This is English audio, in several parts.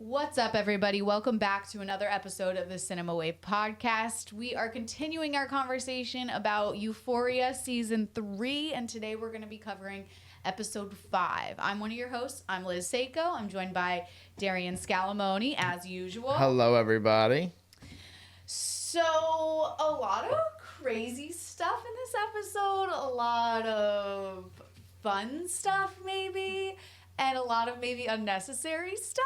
What's up, everybody? Welcome back to another episode of the Cinema Wave podcast. We are continuing our conversation about Euphoria Season 3, and today we're going to be covering Episode 5. I'm one of your hosts. I'm Liz Seiko. I'm joined by Darian Scalamoni, as usual. Hello, everybody. So, a lot of crazy stuff in this episode, a lot of fun stuff, maybe, and a lot of maybe unnecessary stuff.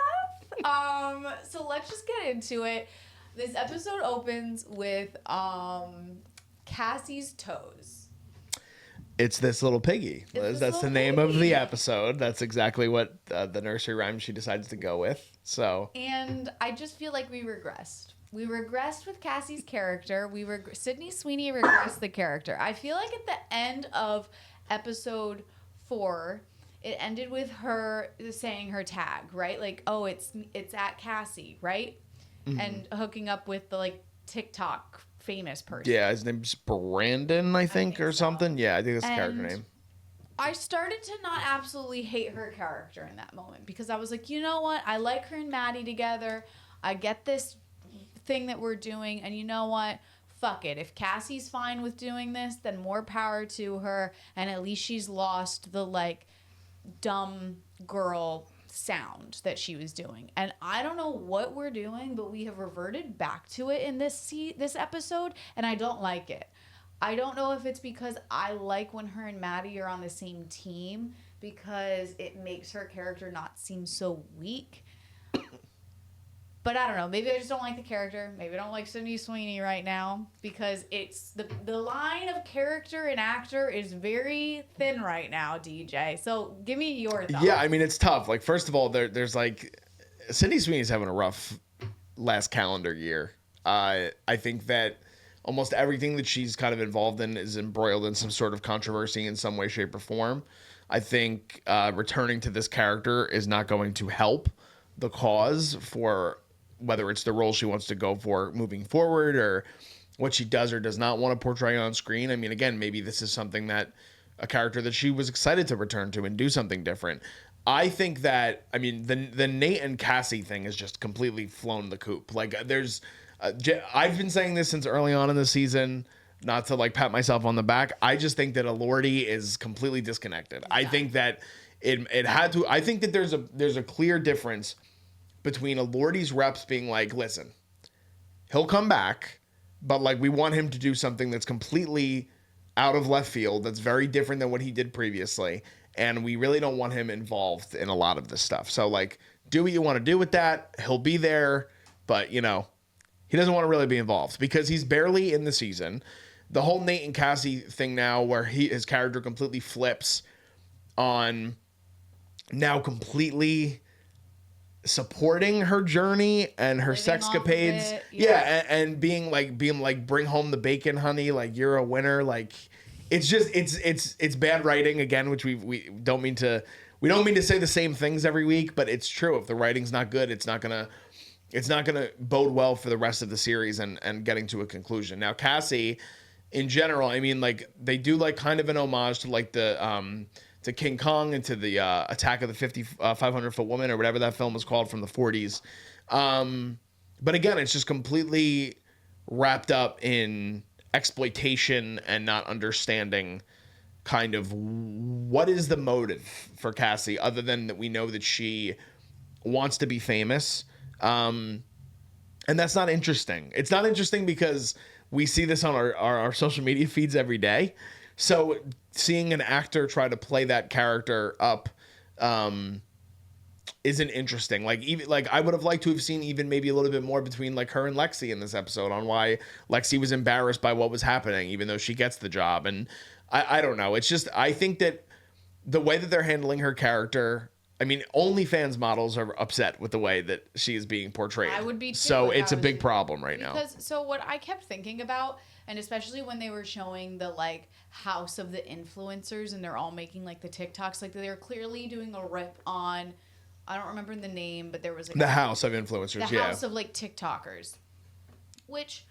So let's just get into it. This episode opens with Cassie's toes. It's this little piggy, Liz. That's the name of the episode. That's exactly what the nursery rhyme she decides to go with. So, and I just feel like we regressed. We regressed with Cassie's character. Sydney Sweeney regressed the character. I feel like at the end of episode 4, it ended with her saying her tag, right? Like, oh, it's at Cassie, right? Mm-hmm. And hooking up with the TikTok famous person. Yeah, his name's Brandon, I think or so. Something. Yeah, I think that's the character name. I started to not absolutely hate her character in that moment because I was like, you know what? I like her and Maddy together. I get this thing that we're doing, and you know what? Fuck it. If Cassie's fine with doing this, then more power to her, and at least she's lost the dumb girl sound that she was doing. And I don't know what we're doing, but we have reverted back to it in this episode, and I don't like it. I don't know if it's because I like when her and Maddy are on the same team because it makes her character not seem so weak. But I don't know. Maybe I just don't like the character. Maybe I don't like Sydney Sweeney right now because it's the line of character and actor is very thin right now, DJ. So give me your thoughts. Yeah, I mean, it's tough. First of all, there's Sydney Sweeney's having a rough last calendar year. I think that almost everything that she's kind of involved in is embroiled in some sort of controversy in some way, shape, or form. I think returning to this character is not going to help the cause for whether it's the role she wants to go for moving forward or what she does or does not want to portray on screen. I mean, again, maybe this is something that a character that she was excited to return to and do something different. I think that, I mean, the Nate and Cassie thing has just completely flown the coop. I've been saying this since early on in the season, not to pat myself on the back. I just think that Elordi is completely disconnected. Yeah. I think that it had to, I think that there's a clear difference between Elordi's reps being listen, he'll come back, but we want him to do something that's completely out of left field, that's very different than what he did previously, and we really don't want him involved in a lot of this stuff. So do what you want to do with that. He'll be there, but he doesn't want to really be involved because he's barely in the season. The whole Nate and Cassie thing now where his character completely flips on now completely supporting her journey and her sexcapades. Yeah. And being bring home the bacon, honey, you're a winner. It's just it's bad writing again, which we don't mean to say the same things every week, but it's true. If the writing's not good, it's not gonna bode well for the rest of the series and getting to a conclusion. Now Cassie in general, I mean, they do kind of an homage to the to King Kong and to the Attack of the 500-Foot Woman or whatever that film was called from the 40s. But again, it's just completely wrapped up in exploitation and not understanding kind of what is the motive for Cassie other than that we know that she wants to be famous. And that's not interesting. It's not interesting because we see this on our social media feeds every day. So seeing an actor try to play that character up isn't interesting. I would have liked to have seen even maybe a little bit more between her and Lexi in this episode on why Lexi was embarrassed by what was happening, even though she gets the job. And I don't know. It's just, I think that the way that they're handling her character, I mean, OnlyFans models are upset with the way that she is being portrayed. I would be too. So it's a big problem right now. So what I kept thinking about, and especially when they were showing the house of the influencers and they're all making the TikToks, they were clearly doing a rip on, I don't remember the name, but there was the house of influencers, the house of TikTokers, which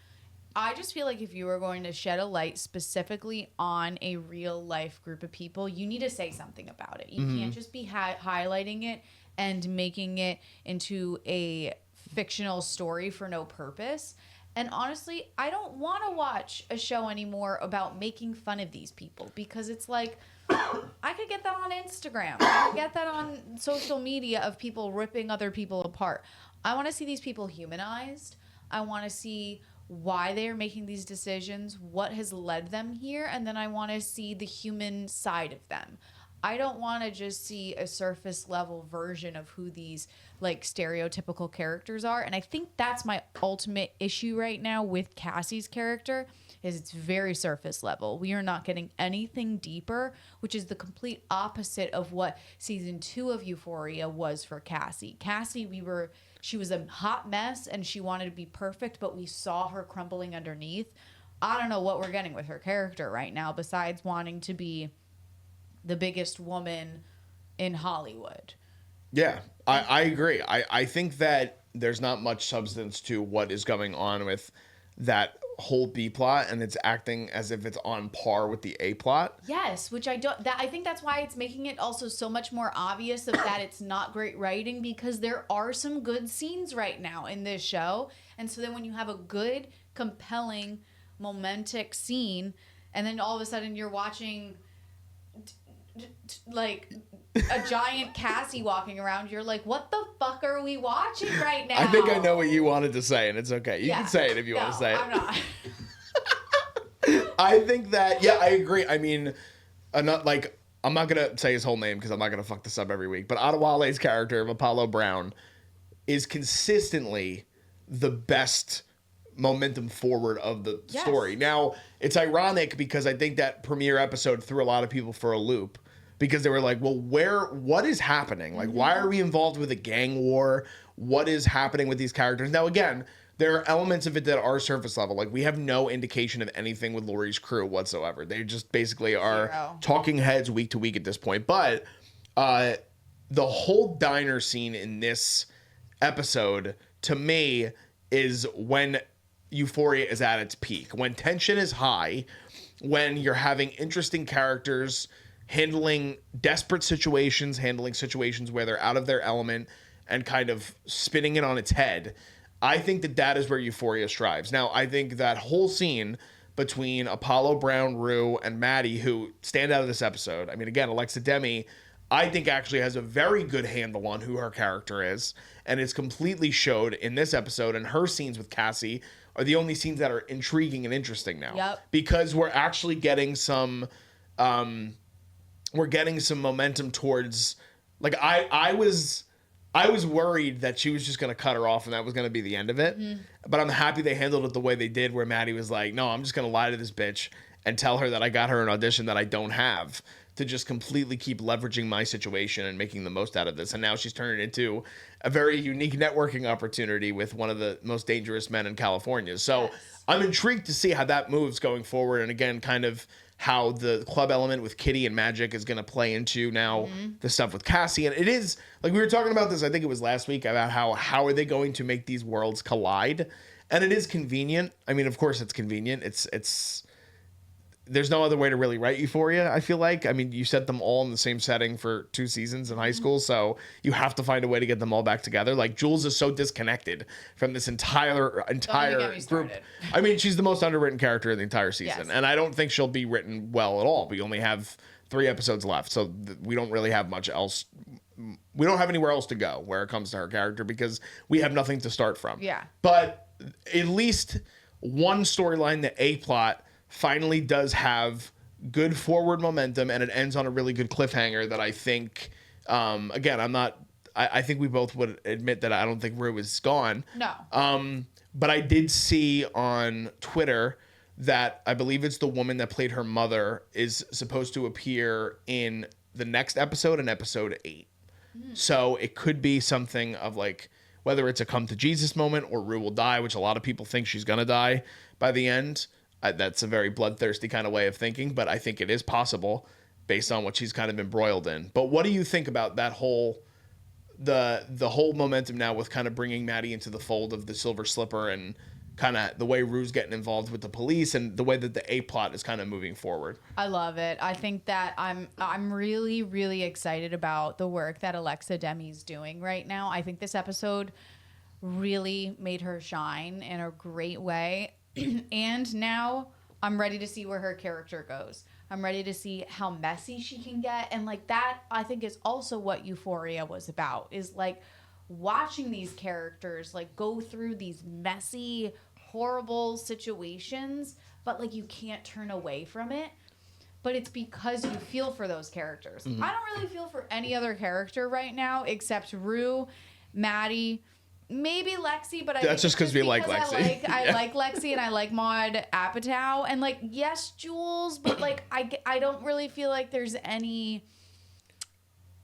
I just feel if you were going to shed a light specifically on a real life group of people, you need to say something about it. You can't just be highlighting it and making it into a fictional story for no purpose. And honestly, I don't want to watch a show anymore about making fun of these people, because it's like, I could get that on Instagram. I could get that on social media of people ripping other people apart. I want to see these people humanized. I want to see why they are making these decisions, what has led them here, and then I want to see the human side of them. I don't want to just see a surface level version of who these like stereotypical characters are. And I think that's my ultimate issue right now with Cassie's character, is it's very surface level. We are not getting anything deeper, which is the complete opposite of what season 2 of Euphoria was for Cassie. Cassie, she was a hot mess and she wanted to be perfect, but we saw her crumbling underneath. I don't know what we're getting with her character right now, besides wanting to be the biggest woman in Hollywood. Yeah, I agree. I think that there's not much substance to what is going on with that whole B plot, and it's acting as if it's on par with the A plot. Yes, which I think that's why it's making it also so much more obvious that it's not great writing, because there are some good scenes right now in this show. And so then when you have a good, compelling, momentic scene, and then all of a sudden you're watching like a giant Cassie walking around, you're like, what the fuck are we watching right now? I think I know what you wanted to say, and it's okay. You can say it if you want to say it. I'm not. I think that, yeah, I agree. I mean, I'm not going to say his whole name because I'm not going to fuck this up every week, but Adewale's character of Apollo Brown is consistently the best momentum forward of the story. Now, it's ironic because I think that premiere episode threw a lot of people for a loop, because they were like, well, what is happening? Like, why are we involved with a gang war? What is happening with these characters? Now, again, there are elements of it that are surface level. Like, we have no indication of anything with Lori's crew whatsoever. They just basically are talking heads week to week at this point. But the whole diner scene in this episode, to me, is when Euphoria is at its peak. When tension is high, when you're having interesting characters handling desperate situations, handling situations where they're out of their element and kind of spinning it on its head. I think that is where Euphoria strives. Now, I think that whole scene between Apollo, Brown, Rue, and Maddy, who stand out of this episode. I mean, again, Alexa Demie, I think actually has a very good handle on who her character is, and it's completely showed in this episode, and her scenes with Cassie are the only scenes that are intriguing and interesting now. Because we're actually getting some momentum towards, like, I was worried that she was just going to cut her off and that was going to be the end of it. But I'm happy they handled it the way they did, where Maddy was like, no, I'm just going to lie to this bitch and tell her that I got her an audition that I don't have, to just completely keep leveraging my situation and making the most out of this. And now she's turned it into a very unique networking opportunity with one of the most dangerous men in California. So I'm intrigued to see how that moves going forward. And again, kind of how the club element with Kitty and Magic is going to play into now the stuff with Cassie. And it is, like, we were talking about this, I think it was last week, about how are they going to make these worlds collide? And it is convenient. I mean, of course it's convenient. It's there's no other way to really write Euphoria, I feel like. I mean, you set them all in the same setting for 2 seasons in high school, so you have to find a way to get them all back together. Like, Jules is so disconnected from this entire group. I mean, she's the most underwritten character in the entire season, and I don't think she'll be written well at all. We only have 3 episodes left, so we don't really have much else. We don't have anywhere else to go where it comes to her character, because we have nothing to start from. Yeah. But at least one storyline, the A plot, finally does have good forward momentum, and it ends on a really good cliffhanger that I think, again, I think we both would admit that I don't think Rue is gone. No. But I did see on Twitter that I believe it's the woman that played her mother is supposed to appear in the next episode, in episode 8. So it could be something of, like, whether it's a come to Jesus moment or Rue will die, which a lot of people think she's going to die by the end. That's a very bloodthirsty kind of way of thinking, but I think it is possible based on what she's kind of embroiled in. But what do you think about that whole, the whole momentum now with kind of bringing Maddy into the fold of the Silver Slipper and kind of the way Rue's getting involved with the police and the way that the A plot is kind of moving forward. I love it. I think that I'm really, really excited about the work that Alexa Demie's doing right now. I think this episode really made her shine in a great way. And now I'm ready to see where her character goes. I'm ready to see how messy she can get. And like that, I think is also what Euphoria was about, is like watching these characters like go through these messy, horrible situations, but like you can't turn away from it. But it's because you feel for those characters. I don't really feel for any other character right now except Rue, Maddy, maybe Lexi, but that's just because we like Lexi. I like Lexi and I like Maddy Apatow, and like yes, Jules, but like I don't really feel like there's any.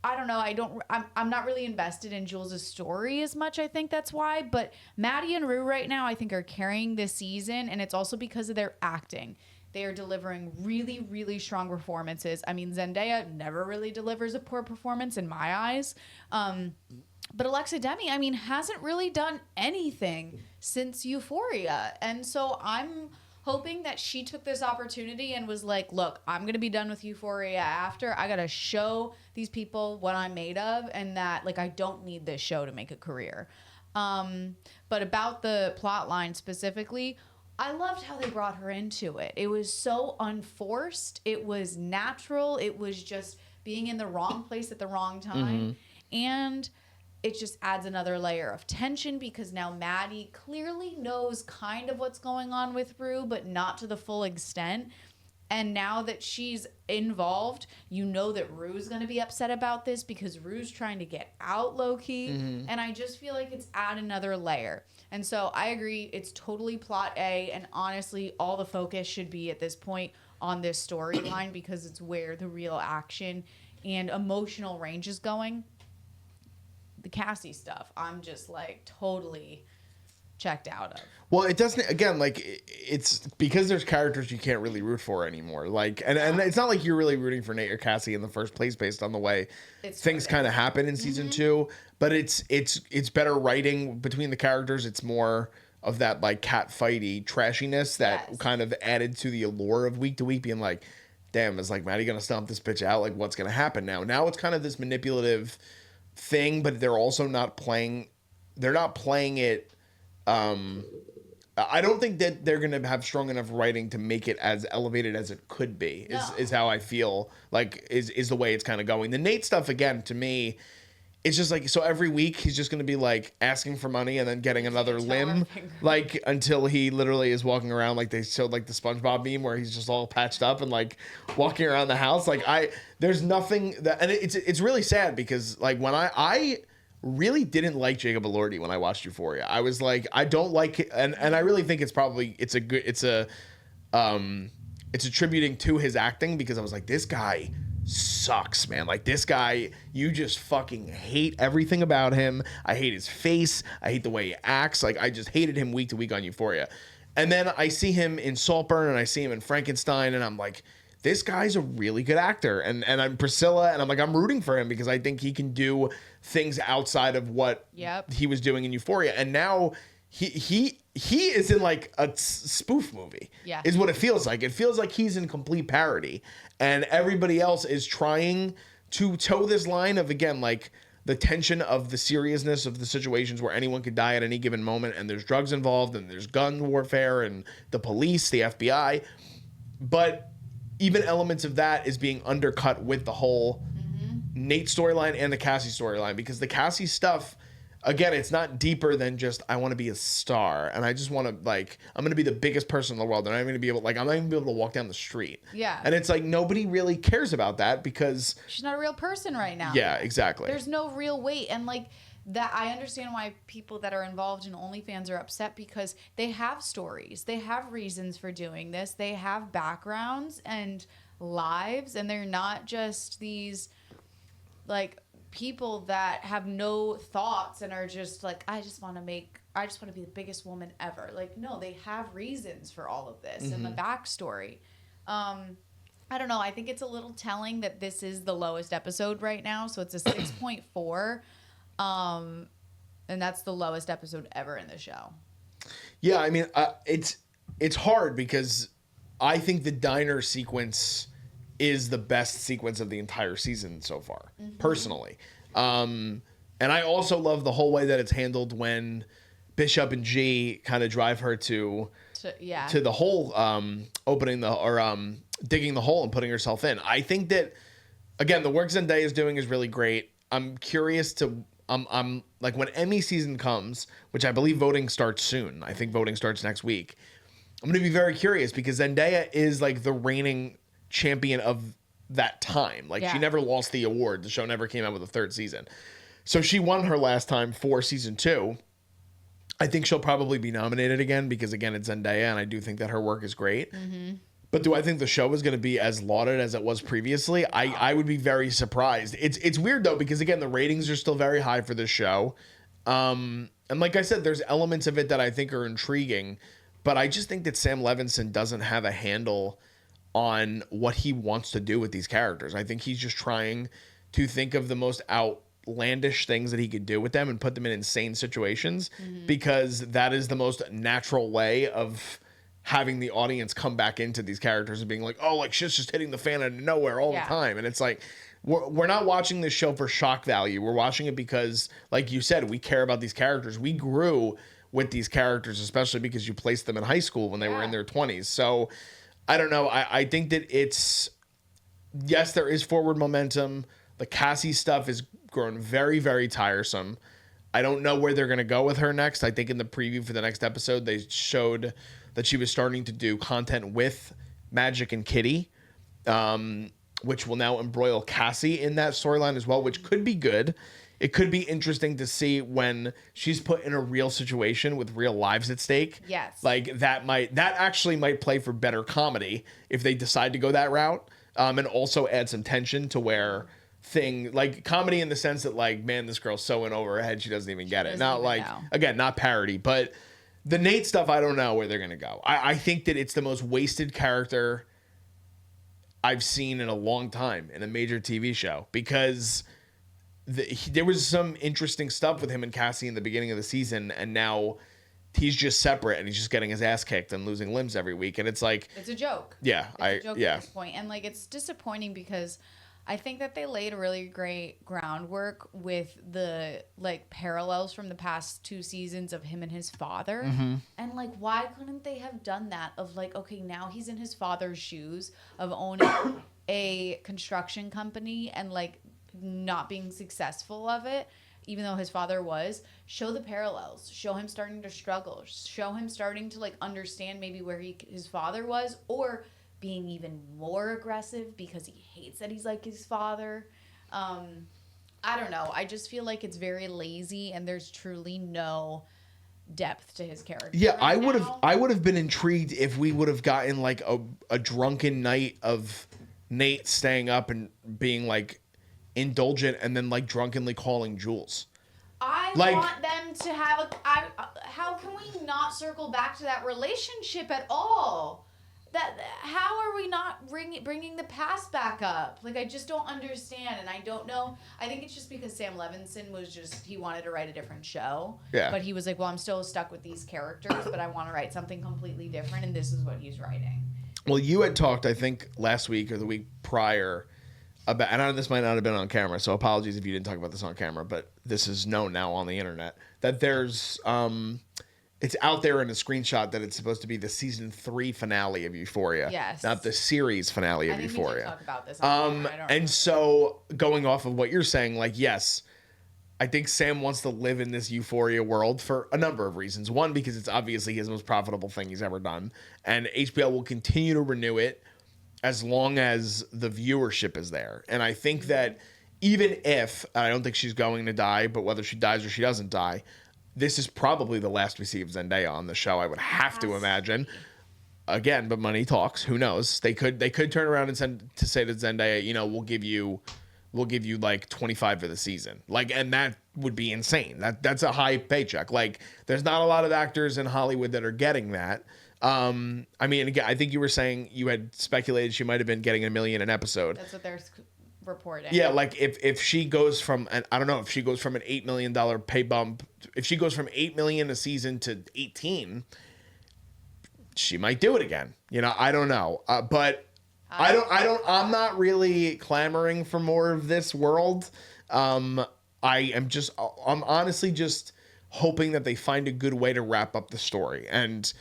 I don't know. I'm not really invested in Jules' story as much. I think that's why. But Maddy and Rue right now, I think, are carrying this season, and it's also because of their acting. They are delivering really, really strong performances. I mean, Zendaya never really delivers a poor performance in my eyes. But Alexa Demie, I mean, hasn't really done anything since Euphoria. And so I'm hoping that she took this opportunity and was like, look, I'm going to be done with Euphoria after. I got to show these people what I'm made of, and that, like, I don't need this show to make a career. But about the plot line specifically, I loved how they brought her into it. It was so unforced. It was natural. It was just being in the wrong place at the wrong time. And it just adds another layer of tension because now Maddy clearly knows kind of what's going on with Rue, but not to the full extent. And now that she's involved, you know that Rue's going to be upset about this because Rue's trying to get out low-key. And I just feel like it's add another layer. And so I agree, it's totally plot A, and honestly, all the focus should be at this point on this storyline because it's where the real action and emotional range is going. The Cassie stuff, I'm just like totally checked out of. Well, it doesn't, again, like it's because there's characters you can't really root for anymore. Like, and it's not like you're really rooting for Nate or Cassie in the first place based on the way things kind of happen in season 2, but it's better writing between the characters. It's more of that like cat fighty trashiness that kind of added to the allure of week to week being like, damn, is like Maddy gonna stomp this bitch out? Like, what's gonna happen now? Now it's kind of this manipulative thing, but they're also not playing it. I don't think that they're gonna have strong enough writing to make it as elevated as it could be. Is how I feel like is the way it's kind of going. The Nate stuff, again, to me, it's just like, so every week he's just gonna be like asking for money and then getting another limb, like until he literally is walking around like they showed like the SpongeBob meme where he's just all patched up and like walking around the house. Like there's nothing that, and it's really sad because like when I really didn't like Jacob Elordi when I watched Euphoria. I was like, I don't like it, and I really think it's attributing to his acting because I was like, this guy sucks, man. Like, this guy, you just fucking hate everything about him. I hate his face. I hate the way he acts. Like, I just hated him week to week on Euphoria. And then I see him in Saltburn and I see him in Frankenstein and I'm like, this guy's a really good actor. And I'm Priscilla and I'm like, I'm rooting for him because I think he can do things outside of what he was doing in Euphoria. And now he is in like a spoof movie is what it feels like. It feels like he's in complete parody and everybody else is trying to toe this line of, again, like the tension of the seriousness of the situations where anyone could die at any given moment. And there's drugs involved and there's gun warfare and the police, the FBI. But even elements of that is being undercut with the whole Nate storyline and the Cassie storyline, because the Cassie stuff, again, it's not deeper than just, I want to be a star and I just want to, like, I'm going to be the biggest person in the world and I'm going to be able, like, I'm not even going to be able to walk down the street. Yeah. And it's like, nobody really cares about that because she's not a real person right now. Yeah, exactly. There's no real weight. And like that, I understand why people that are involved in OnlyFans are upset because they have stories. They have reasons for doing this. They have backgrounds and lives, and they're not just these like people that have no thoughts and are just like, I just want to be the biggest woman ever. Like, no, they have reasons for all of this and the backstory. I don't know. I think it's a little telling that this is the lowest episode right now. So it's a 6.4. And that's the lowest episode ever in the show. Yeah, I mean, it's hard because I think the diner sequence is the best sequence of the entire season so far, personally. And I also love the whole way that it's handled when Bishop and G kind of drive her to the hole, opening the or digging the hole and putting herself in. I think that again, the work Zendaya is doing is really great. I'm curious to I'm like when Emmy season comes, which I believe voting starts soon. I think voting starts next week. I'm going to be very curious because Zendaya is like the reigning champion of that time. Like she never lost the award. The show never came out with a third season. So she won her last time for season 2. I think she'll probably be nominated again because, again, it's Zendaya, and I do think that her work is great. Mm-hmm. But do I think the show is going to be as lauded as it was previously? I would be very surprised. It's weird, though, because, again, the ratings are still very high for this show. And like I said, there's elements of it that I think are intriguing. But I just think that Sam Levinson doesn't have a handle on what he wants to do with these characters. I think he's just trying to think of the most outlandish things that he could do with them and put them in insane situations because that is the most natural way of having the audience come back into these characters and being like, oh, like shit's just hitting the fan out of nowhere all the time. And it's like, we're not watching this show for shock value. We're watching it because, like you said, we care about these characters. We grew with these characters, especially because you placed them in high school when they were in their 20s. So I don't know. I think that yes, there is forward momentum. The Cassie stuff is grown very, very tiresome. I don't know where they're going to go with her next. I think in the preview for the next episode, they showed that she was starting to do content with Magic and Kitty, which will now embroil Cassie in that storyline as well, which could be good. It could be interesting to see when she's put in a real situation with real lives at stake. Yes. Like that actually might play for better comedy if they decide to go that route. And also add some tension to where like comedy in the sense that like, man, this girl's so in over her head, she doesn't even get it. Not like, again, not parody, but the Nate stuff, I don't know where they're going to go. I think that it's the most wasted character I've seen in a long time in a major TV show because there was some interesting stuff with him and Cassie in the beginning of the season, and now he's just separate and he's just getting his ass kicked and losing limbs every week, and it's like it's a joke. Yeah, it's a joke at this point, and like it's disappointing because I think that they laid really great groundwork with the like parallels from the past 2 seasons of him and his father, and like why couldn't they have done that? Of like, okay, now he's in his father's shoes of owning a construction company and like not being successful of it, even though his father was. Show the parallels, show him starting to struggle, show him starting to like understand maybe where his father was, or being even more aggressive because he hates that he's like his father. I don't know, I just feel like it's very lazy and there's truly no depth to his character. Yeah, I would have been intrigued if we would have gotten like a drunken night of Nate staying up and being like indulgent and then like drunkenly calling Jules. I want them to have how can we not circle back to that relationship at all? How are we not bringing the past back up? Like, I just don't understand, and I don't know. I think it's just because Sam Levinson he wanted to write a different show. Yeah. But he was like, well, I'm still stuck with these characters, but I want to write something completely different, and this is what he's writing. Well, you had talked, I think, last week or the week prior about, and I know this might not have been on camera, so apologies if you didn't talk about this on camera, but this is known now on the internet, that there's, it's out there in a screenshot that it's supposed to be the season 3 finale of Euphoria. Yes. Not the series finale of Euphoria. We did talk about this on camera. And so, going off of what you're saying, like, yes, I think Sam wants to live in this Euphoria world for a number of reasons. One, because it's obviously his most profitable thing he's ever done, and HBO will continue to renew it as long as the viewership is there. And I think that even if, I don't think she's going to die, but whether she dies or she doesn't die, this is probably the last we see of Zendaya on the show, I would have to imagine. Again, but money talks. Who knows? They could turn around and say to Zendaya, you know, we'll give you like 25 for the season. Like, and that would be insane. That's a high paycheck. Like, there's not a lot of actors in Hollywood that are getting that. I mean, again, I think you were saying you had speculated she might have been getting $1 million an episode. That's what they're reporting. Yeah, like if she goes from, I don't know, if she goes from an $8 million pay bump, if she goes from $8 million a season to 18, she might do it again. You know, I don't know. But I'm not really clamoring for more of this world. I'm honestly just hoping that they find a good way to wrap up the story. And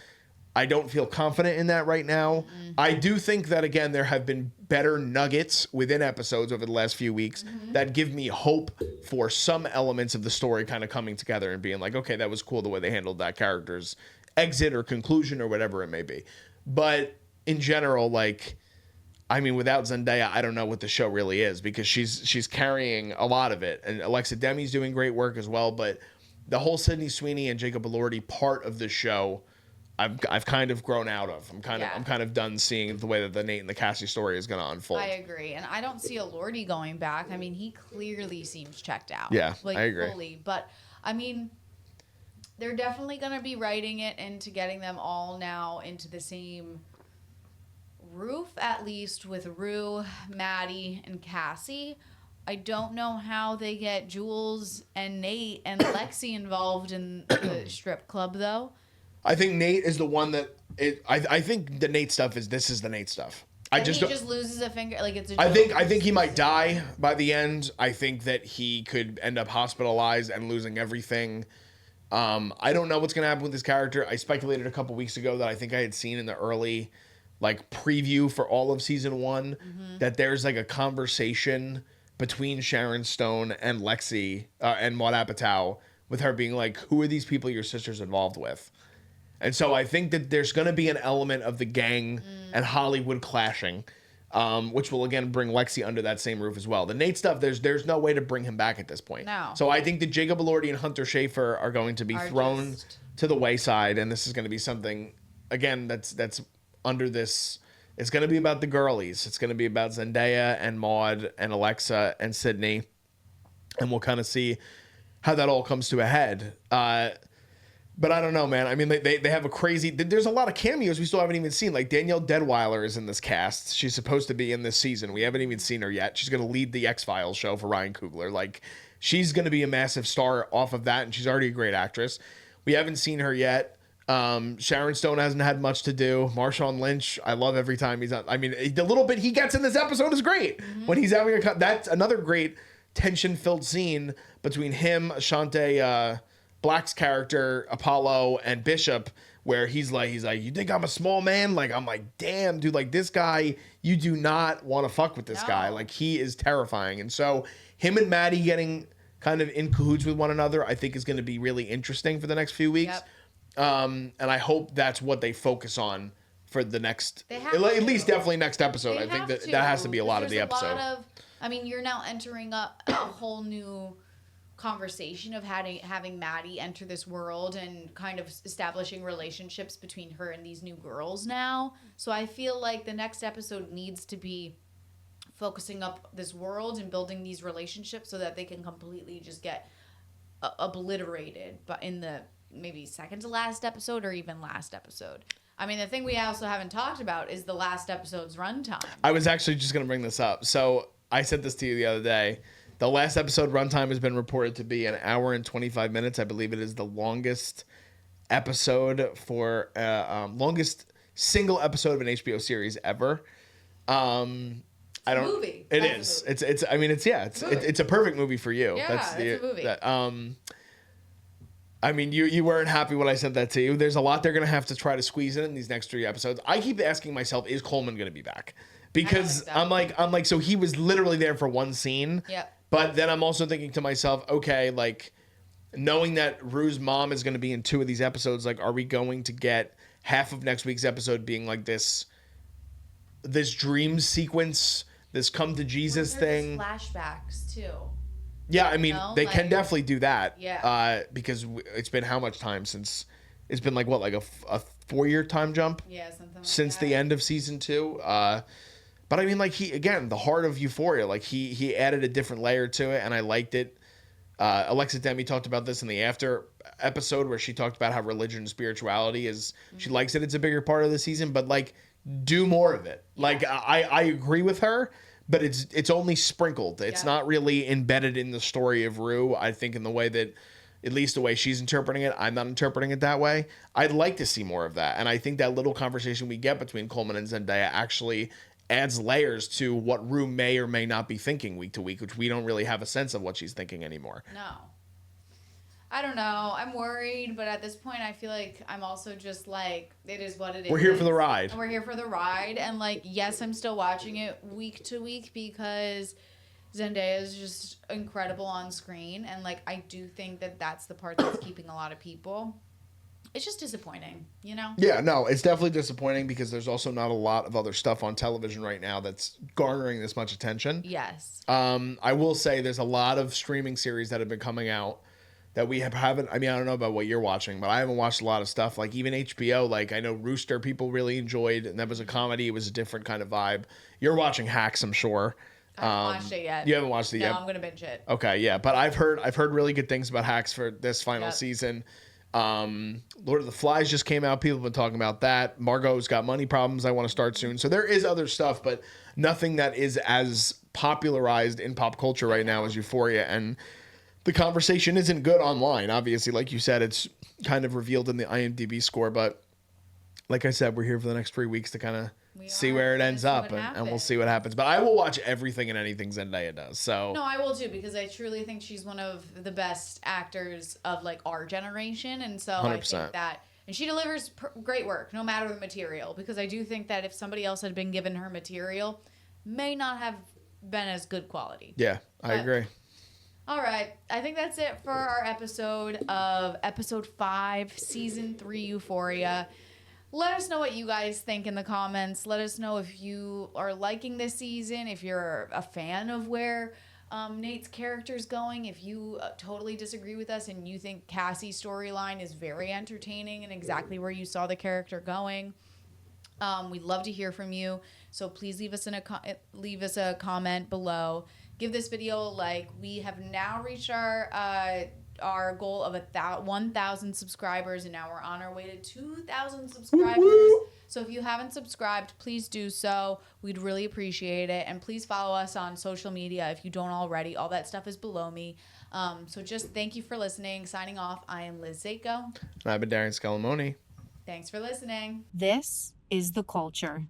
I don't feel confident in that right now. Mm-hmm. I do think that, again, there have been better nuggets within episodes over the last few weeks that give me hope for some elements of the story kind of coming together and being like, okay, that was cool the way they handled that character's exit or conclusion or whatever it may be. But in general, like, I mean, without Zendaya, I don't know what the show really is, because she's carrying a lot of it. And Alexa Demie's doing great work as well. But the whole Sydney Sweeney and Jacob Elordi part of the show, I've kind of grown out of. I'm kind of done seeing the way that the Nate and the Cassie story is going to unfold. I agree, and I don't see Elordi going back. I mean, he clearly seems checked out. Yeah, like, I agree. Fully. But I mean, they're definitely going to be writing it into getting them all now into the same roof, at least with Rue, Maddy, and Cassie. I don't know how they get Jules and Nate and Lexi involved in the strip club, though. I think Nate is the one that I think the Nate stuff is the Nate stuff. He just loses a finger, like it's a I think he might die by the end. I think that he could end up hospitalized and losing everything. I don't know what's gonna happen with this character. I speculated a couple weeks ago that I think I had seen in the early like preview for all of season 1 that there's like a conversation between Sharon Stone and Lexi and Maud Apatow, with her being like, who are these people your sister's involved with? And so I think that there's going to be an element of the gang and Hollywood clashing, which will, again, bring Lexi under that same roof as well. The Nate stuff, there's no way to bring him back at this point. No. So I think that Jacob Elordi and Hunter Schafer are going to be thrown to the wayside, and this is going to be something, again, that's under this. It's going to be about the girlies. It's going to be about Zendaya and Maud and Alexa and Sydney, and we'll kind of see how that all comes to a head. But I don't know, man. I mean, they have a crazy... There's a lot of cameos we still haven't even seen. Like, Danielle Deadwyler is in this cast. She's supposed to be in this season. We haven't even seen her yet. She's going to lead the X-Files show for Ryan Coogler. Like, she's going to be a massive star off of that, and she's already a great actress. We haven't seen her yet. Sharon Stone hasn't had much to do. Marshawn Lynch, I love every time he's on. I mean, the little bit he gets in this episode is great. When he's having a... That's another great tension-filled scene between him, Ashante... Black's character, Apollo, and Bishop, where he's like, you think I'm a small man? Like, I'm like, damn, dude, like, this guy, you do not want to fuck with this guy. Like, he is terrifying. And so him and Maddy getting kind of in cahoots with one another, I think is going to be really interesting for the next few weeks. Yep. And I hope that's what they focus on for the next, at least definitely next episode. I think that has to be a lot of the episode. I mean, you're now entering a whole new conversation of having Maddy enter this world and kind of establishing relationships between her and these new girls now. So I feel like the next episode needs to be focusing up this world and building these relationships so that they can completely just get obliterated, but in the maybe second to last episode or even last episode. I mean, the thing we also haven't talked about is the last episode's runtime. I was actually just going to bring this up. So I said this to you the other day. The last episode runtime has been reported to be 1 hour and 25 minutes. I believe it is the longest episode for longest single episode of an HBO series ever. It's a movie. It is. It's. I mean, it's a perfect movie for you. Yeah, it's a movie. I mean, you weren't happy when I said that to you. There's a lot they're gonna have to try to squeeze in these next 3 episodes. I keep asking myself, is Coleman gonna be back? Because I'm like, so he was literally there for one scene. Yep. But then I'm also thinking to myself, okay, like, knowing that Rue's mom is going to be in 2 of these episodes, like, are we going to get half of next week's episode being like this dream sequence, this come to Jesus thing? Flashbacks too. Yeah, I mean, they can definitely do that. Yeah. Because it's been how much time since it's been like what, like a 4-year time jump? Yeah, something like since that. the end of season 2. But I mean, like, the heart of Euphoria, like he added a different layer to it, and I liked it. Alexa Demie talked about this in the after episode where she talked about how religion and spirituality is, she likes it. It's a bigger part of the season, but like, do more of it. Yeah. Like, I agree with her, but it's only sprinkled. It's not really embedded in the story of Rue, I think, in the way that at least the way she's interpreting it. I'm not interpreting it that way. I'd like to see more of that. And I think that little conversation we get between Coleman and Zendaya actually adds layers to what Rue may or may not be thinking week to week, which we don't really have a sense of what she's thinking anymore. No. I don't know. I'm worried, but at this point, I feel like I'm also just like, it is what it is. We're here for the ride. And we're here for the ride. And like, yes, I'm still watching it week to week because Zendaya is just incredible on screen. And like, I do think that that's the part that's keeping a lot of people. It's just disappointing, you know? Yeah, no, it's definitely disappointing because there's also not a lot of other stuff on television right now that's garnering this much attention. Yes. I will say there's a lot of streaming series that have been coming out that we haven't. I mean, I don't know about what you're watching, but I haven't watched a lot of stuff. Like even HBO, like I know Rooster people really enjoyed, and that was a comedy. It was a different kind of vibe. You're watching Hacks, I'm sure. I haven't watched it yet. You haven't watched it yet? No, I'm gonna binge it. Okay, yeah, but I've heard really good things about Hacks for this final season. Lord of the Flies just came out. People have been talking about that. Margot's got money problems. I want to start soon. So there is other stuff, but nothing that is as popularized in pop culture right now as Euphoria. And the conversation isn't good online. Obviously, like you said, it's kind of revealed in the IMDb score. But like I said, we're here for the next 3 weeks to kind of see where it ends up, and we'll see what happens. But I will watch everything and anything Zendaya does. So no, I will too, because I truly think she's one of the best actors of like our generation, and so 100%. I think that, and she delivers great work no matter the material. Because I do think that if somebody else had been given her material, may not have been as good quality. Yeah, I agree. All right, I think that's it for our episode 5, season 3, Euphoria. Let us know what you guys think in the comments. Let us know if you are liking this season, if you're a fan of where Nate's character's going, if you totally disagree with us and you think Cassie's storyline is very entertaining and exactly where you saw the character going. We'd love to hear from you, so please leave us a comment below. Give this video a like. We have now reached our goal of 1,000 subscribers, and now we're on our way to 2,000 subscribers. Woo-hoo! So if you haven't subscribed, please do so. We'd really appreciate it. And please follow us on social media if you don't already. All that stuff is below me. So just thank you for listening. Signing off, I am Liz Zako. I've been Darren Scalamoni. Thanks for listening. This is The Culture.